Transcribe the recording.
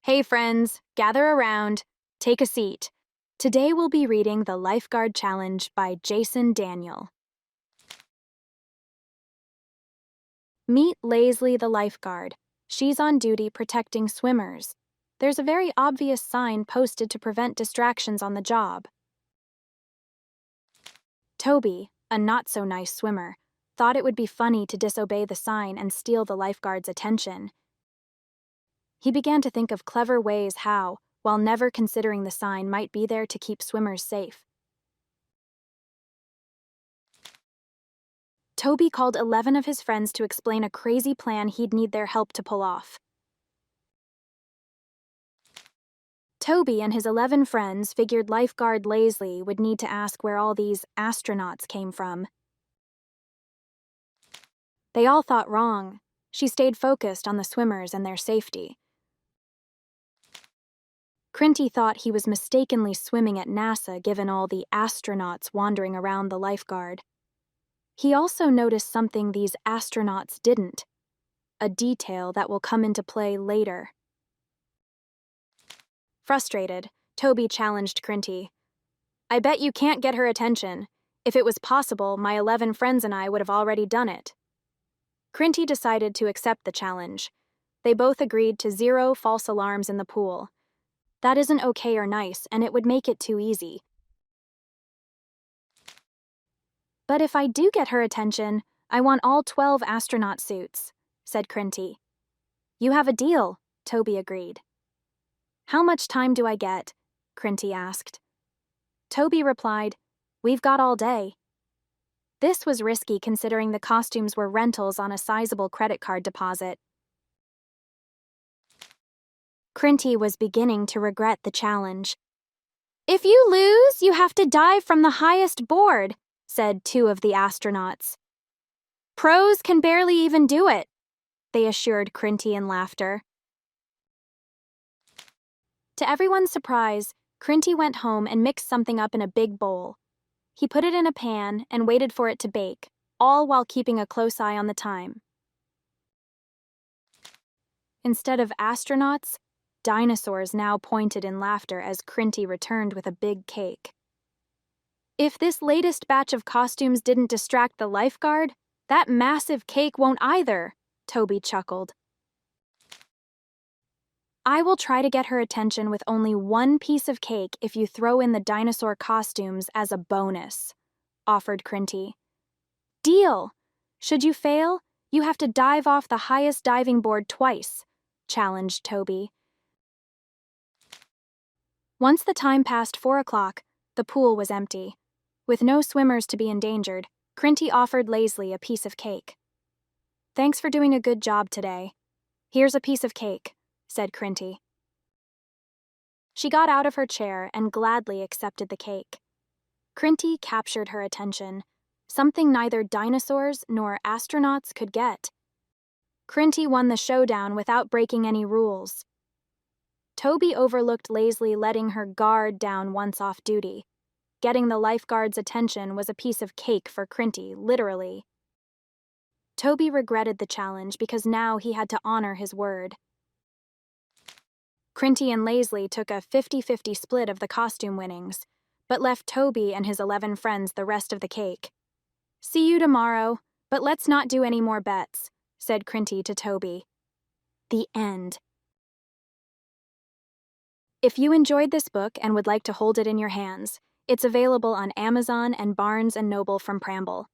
Hey friends, gather around, take a seat. Today we'll be reading the Lifeguard Challenge by Jason Daniel. Meet Laisley the lifeguard. She's on duty protecting swimmers. There's a very obvious sign posted to prevent distractions on the job. Toby, a not-so-nice swimmer, thought it would be funny to disobey the sign and steal the lifeguard's attention. He began to think of clever ways how, while never considering the sign might be there to keep swimmers safe. Toby called 11 of his friends to explain a crazy plan he'd need their help to pull off. Toby and his 11 friends figured lifeguard Laisley would need to ask where all these astronauts came from. They all thought wrong. She stayed focused on the swimmers and their safety. Crinty thought he was mistakenly swimming at NASA given all the astronauts wandering around the lifeguard. He also noticed something these astronauts didn't, a detail that will come into play later. Frustrated, Toby challenged Crinty. "I bet you can't get her attention. If it was possible, my 11 friends and I would have already done it." Crinty decided to accept the challenge. They both agreed to 0 false alarms in the pool. That isn't okay or nice, and it would make it too easy. "But if I do get her attention, I want all 12 astronaut suits," said Crinty. "You have a deal," Toby agreed. "How much time do I get?" Crinty asked. Toby replied, "We've got all day." This was risky considering the costumes were rentals on a sizable credit card deposit. Crinty was beginning to regret the challenge. "If you lose, you have to dive from the highest board," said 2 of the astronauts. "Pros can barely even do it," they assured Crinty in laughter. To everyone's surprise, Crinty went home and mixed something up in a big bowl. He put it in a pan and waited for it to bake, all while keeping a close eye on the time. Instead of astronauts, dinosaurs now pointed in laughter as Crinty returned with a big cake. "If this latest batch of costumes didn't distract the lifeguard, that massive cake won't either," Toby chuckled. "I will try to get her attention with only 1 piece of cake if you throw in the dinosaur costumes as a bonus," offered Crinty. "Deal! Should you fail, you have to dive off the highest diving board twice," challenged Toby. Once the time passed 4 o'clock, the pool was empty. With no swimmers to be endangered, Crinty offered Laisley a piece of cake. "Thanks for doing a good job today. Here's a piece of cake," said Crinty. She got out of her chair and gladly accepted the cake. Crinty captured her attention, something neither dinosaurs nor astronauts could get. Crinty won the showdown without breaking any rules. Toby overlooked Laisley letting her guard down once off duty. Getting the lifeguard's attention was a piece of cake for Crinty, literally. Toby regretted the challenge because now he had to honor his word. Crinty and Laisley took a 50-50 split of the costume winnings, but left Toby and his 11 friends the rest of the cake. "See you tomorrow, but let's not do any more bets," said Crinty to Toby. The end. If you enjoyed this book and would like to hold it in your hands, it's available on Amazon and Barnes & Noble from Pramble.